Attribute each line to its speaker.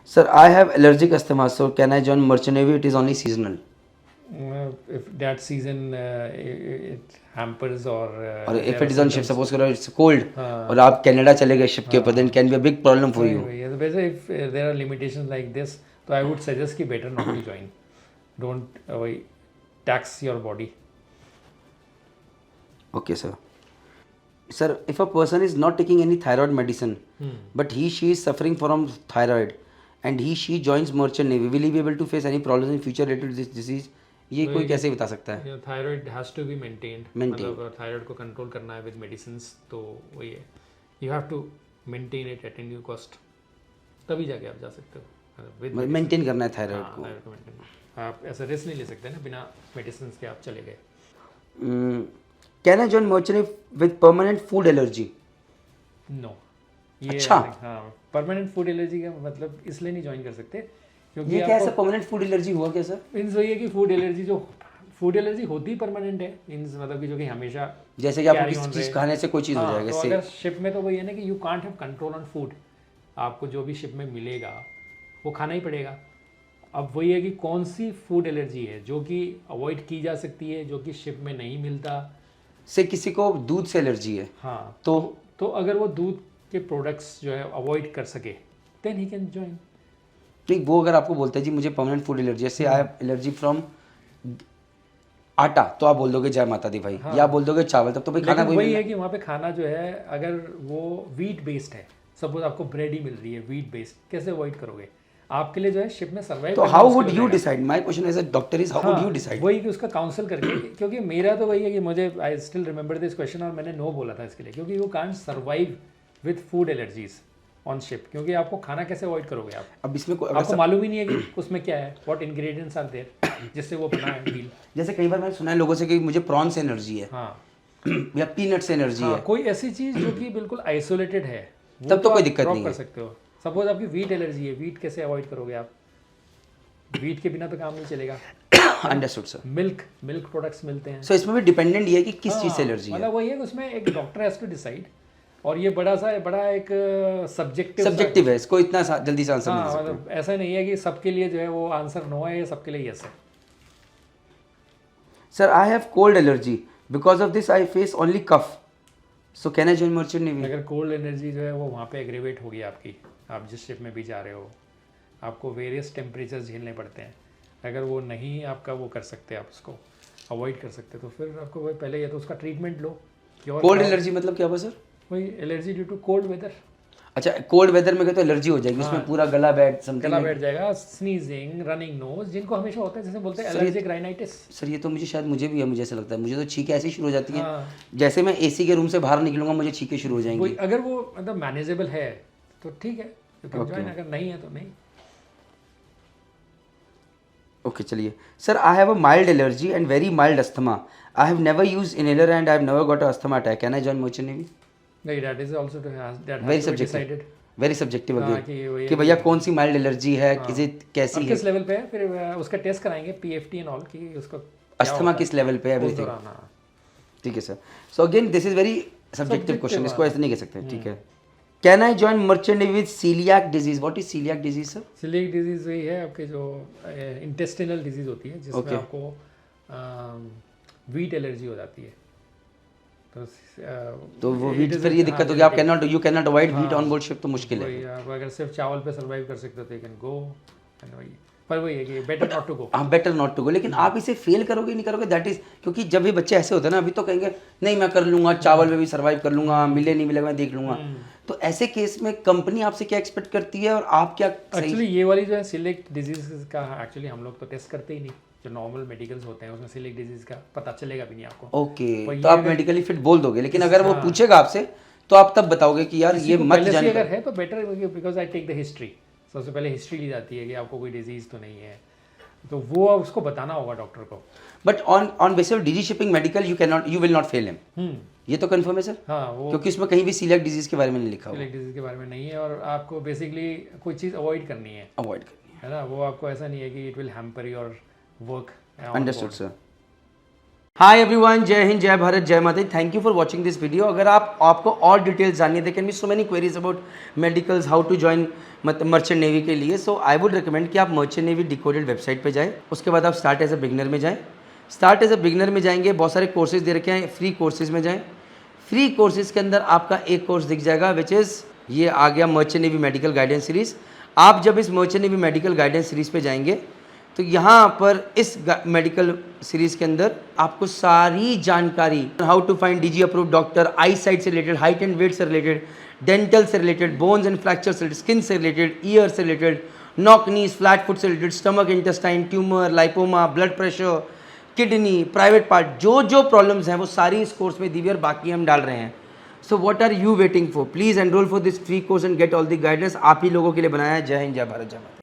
Speaker 1: Sir, I have allergic asthma, so can I join Merchant Navy? It is only seasonal.
Speaker 2: If that season it hampers or
Speaker 1: और
Speaker 2: there
Speaker 1: if
Speaker 2: are
Speaker 1: it is on ship,
Speaker 2: symptoms.
Speaker 1: suppose करो it's cold
Speaker 2: हाँ
Speaker 1: और आप Canada चले गए ship के ऊपर, then can be a big problem for
Speaker 2: वही
Speaker 1: you.
Speaker 2: वही है तो वैसे if there are limitations like this तो I would suggest कि better not to join. Don't वही tax your body.
Speaker 1: Okay, sir. Sir, if a person is not taking any thyroid medicine, but she is suffering from thyroid, and she joins Merchant Navy, will he be able to face any problems in future related to this disease? ये कोई कैसे बता सकता है?
Speaker 2: Thyroid has to be maintained, मतलब thyroid को control करना है विद मेडिसिन्स, तो वही है, you have to maintain it at any cost, तभी जाके आप जा सकते हो विद
Speaker 1: मेंटेन करना है थायराइड को.
Speaker 2: थायराइड को मेंटेन. आप ऐसा रिस्क नहीं ले सकते ना बिना मेडिसिन के आप चले गए.
Speaker 1: Can I join merchant navy with permanent food allergy?
Speaker 2: No.
Speaker 1: अच्छा.
Speaker 2: हाँ, परमानेंट फूड एलर्जी का मतलब इसलिए नहीं ज्वाइन कर सकते क्योंकि
Speaker 1: ये क्या ऐसा परमानेंट फूड एलर्जी हुआ क्या सर?
Speaker 2: मीन्स वही है कि फूड एलर्जी होती परमानेंट है, मीन्स मतलब कि जो कि हमेशा
Speaker 1: जैसे कि आपको किसी चीज खाने से कोई चीज हो जाएगा.
Speaker 2: तो अगर शिप में तो वही है ना कि you can't have control on food, आपको जो भी शिप में मिलेगा वो खाना ही पड़ेगा. अब वही है कि कौन सी फूड एलर्जी है जो कि अवॉइड की जा सकती है, जो कि शिप में नहीं मिलता.
Speaker 1: से किसी को दूध से एलर्जी है,
Speaker 2: हाँ,
Speaker 1: तो
Speaker 2: अगर वो दूध के प्रोडक्ट्स जो है अवॉइड कर सके देन ही कैन ज्वाइन.
Speaker 1: ठीक, वो अगर आपको बोलते हैं जी मुझे परमानेंट फूड एलर्जी है, जैसे आई हैव एलर्जी फ्रॉम आटा, तो आप बोल दोगे जय माता दी भाई. या बोल दोगे चावल, तब तो भाई खाना
Speaker 2: वही है कि वहाँ पे खाना जो है अगर वो वीट बेस्ड है, सपोज आपको ब्रेड ही मिल रही है वीट बेस्ड, कैसे अवॉइड करोगे? आपके लिए जो है शिप में सर्वाइव.
Speaker 1: तो how would you decide? My question as a doctor is how would you decide?
Speaker 2: वही कि उसका काउंसिल करके, क्योंकि मेरा तो वही है कि मुझे I still remember this question और मैंने नो बोला था इसके लिए, क्योंकि you can't survive with food allergies on ship, क्योंकि आपको खाना कैसे अवॉइड करोगे आप?
Speaker 1: अब इसमें
Speaker 2: आपको मालूम ही नहीं है कि उसमें क्या है, व्हाट इंग्रेडिएंट्स आर देयर जिससे वो बना है मील.
Speaker 1: जैसे कई बार मैंने सुना है लोगों से कि मुझे प्रॉन से एनर्जी है.
Speaker 2: हाँ.
Speaker 1: या पीनट से एनर्जी है.
Speaker 2: कोई ऐसी चीज जो कि बिल्कुल आइसोलेटेड है,
Speaker 1: तब तो कोई दिक्कत नहीं
Speaker 2: कर सकते हो. सपोज आपकी वीट एलर्जी है, वीट कैसे अवॉइड करोगे आप? वीट के बिना तो काम नहीं चलेगा.
Speaker 1: Understood sir.
Speaker 2: मिल्क प्रोडक्ट्स मिलते हैं.
Speaker 1: सो इसमें भी डिपेंडेंट ये है कि किस चीज से एलर्जी है.
Speaker 2: मतलब वही है कि उसमें एक डॉक्टर हैज टू डिसाइड, और ये बड़ा एक
Speaker 1: सब्जेक्टिव है, इसको इतना जल्दी से आंसर नहीं दे सकते.
Speaker 2: मतलब ऐसा नहीं है कि सबके लिए जो है वो आंसर नो है या सबके लिए यस है.
Speaker 1: Sir, I have cold allergy, because of this I face only cough, so can I join merchant navy?
Speaker 2: अगर कोल्ड एनर्जी जो है वो वहाँ पे एग्रीवेट होगी आपकी, आप जिस शिप में भी जा रहे हो आपको वेरियस टेम्परेचर्स झेलने पड़ते हैं. अगर वो नहीं आपका वो कर सकते, आप उसको अवॉइड कर सकते, तो फिर आपको वही पहले या तो उसका ट्रीटमेंट लो.
Speaker 1: कोल्ड एलर्जी मतलब क्या हुआ सर?
Speaker 2: वही allergy due to cold weather.
Speaker 1: अच्छा, कोल्ड वेदर में तो एलर्जी हो जाएगी. उसमें पूरा गला बैठ
Speaker 2: जाएगा, स्नीजिंग, रनिंग नोज, जिनको हमेशा होता है, जैसे बोलते हैं एलर्जिक राइनाइटिस.
Speaker 1: सर ये तो मुझे भी है, मुझे ऐसा लगता है, मुझे तो छींकें ऐसे शुरू हो जाती हैं. जैसे मैं एसी के रूम से बाहर निकलूंगा मुझे छींकें शुरू हो जाएंगी.
Speaker 2: अगर वो मतलब मैनेजेबल है तो ठीक है, अगर नहीं है तो नहीं.
Speaker 1: ओके, चलिए. Sir, I have a mild allergy and very mild asthma. I have never used inhaler and I have never got a asthma attack. Can I join merchant navy?
Speaker 2: नहीं, that is also too
Speaker 1: very subjective. Very subjective again कि भैया कौन सी mild allergy है, किसी कैसी है,
Speaker 2: किस level पे है, फिर उसका टेस्ट कराएंगे पीएफटी एंड ऑल कि उसको
Speaker 1: अस्थमा किस लेवल पे है, एवरीथिंग. ठीक है sir. So again this is very subjective question, इसको ऐसे नहीं कह सकते. ठीक है. Can I join merchant navy with celiac disease? What is celiac disease sir?
Speaker 2: Celiac disease वही है आपके जो इंटेस्टिनल डिजीज होती है, जिसमें आपको वीट एलर्जी हो जाती है.
Speaker 1: तो वो वीट फिर ये दिक्कत होगी, आप you can not avoid wheat on board ship, तो मुश्किल है.
Speaker 2: आप अगर सिर्फ चावल पे सर्वाइव कर सकते हो तो यू कैन गो, पर वही है कि बेटर नॉट टू गो.
Speaker 1: हाँ, बेटर नॉट टू गो. लेकिन आप इसे फेल करोगे नहीं करोगे, दैट इज, क्योंकि जब ये बच्चे ऐसे होते हैं ना, अभी तो कहेंगे नहीं मैं कर लूंगा, चावल में भी सर्वाइव कर लूंगा, मिले नहीं मिले मैं देख लूंगा. तो ऐसे केस में कंपनी आपसे क्या एक्सपेक्ट करती है और आप क्या?
Speaker 2: एक्चुअली ये वाली जो है सिलेक्ट डिजीज का एक्चुअली हम लोग तो टेस्ट करते ही नहीं. जो नॉर्मल मेडिकल्स होते हैं उसमें सिलेक्ट डिजीज का पता चलेगा भी नहीं आपको.
Speaker 1: ओके, तो आप मेडिकली फिट बोल दोगे, लेकिन अगर वो पूछेगा आपसे तो आप तब बताओगे कि यार ये मत जाने.
Speaker 2: अगर है तो better, because I take the history. सबसे पहले हिस्ट्री ली जाती है कि आपको कोई डिजीज तो नहीं है, तो वो उसको बताना होगा डॉक्टर को.
Speaker 1: But on basis of DG shipping medical you will not fail him. ये तो कंफर्म है सर?
Speaker 2: हाँ, वो
Speaker 1: क्योंकि उसमें कहीं भी सीलियाक डिजीज के बारे में नहीं लिखा हुआ.
Speaker 2: सीलियाक डिजीज के बारे में नहीं है, और आपको बेसिकली कोई चीज़ अवॉइड करनी है, है ना. वो आपको ऐसा नहीं है कि it will hamper your work.
Speaker 1: Understood sir. Hi everyone, जय हिंद, जय भारत, जय माता दी। Thank you for watching this video. अगर आपको और डिटेल्स जाननी है, there can be so many queries about medicals, how to join merchant navy के लिए। सो आई वुड रिकमेंड कि आप मर्चेंट नेवी डिकोडेड वेबसाइट पे जाएं, उसके बाद आप स्टार्ट एज अ बिगनर में जाएं। स्टार्ट एज अ बिगनर में जाएंगे, बहुत सारे कोर्सेज दे रखे हैं, फ्री कोर्सेज में जाएं। फ्री कोर्सेज के अंदर आपका एक कोर्स दिख जाएगा विच इज़ ये आ गया merchant navy medical guidance series. आप जब इस merchant navy medical guidance series पे जाएंगे तो यहाँ पर इस मेडिकल सीरीज़ के अंदर आपको सारी जानकारी, how to find DG approved doctor, eye sight से रिलेटेड, हाइट एंड वेट से रिलेटेड, डेंटल से रिलेटेड, बोन्स एंड फ्रैक्चर से रिलेटेड, स्किन से रिलेटेड, ईयर से related, knock knees, flat foot से related, stomach, intestine, tumour, lipoma, blood pressure, kidney, private part, जो जो problems हैं वो सारी इस कोर्स में दी हुई और बाकी हम डाल रहे हैं। So what are you waiting for? Please enroll for this free course and get all the guidance. आप ही लोगों के लिए बनाया है। जय हिंद, जय भारत, जय माता।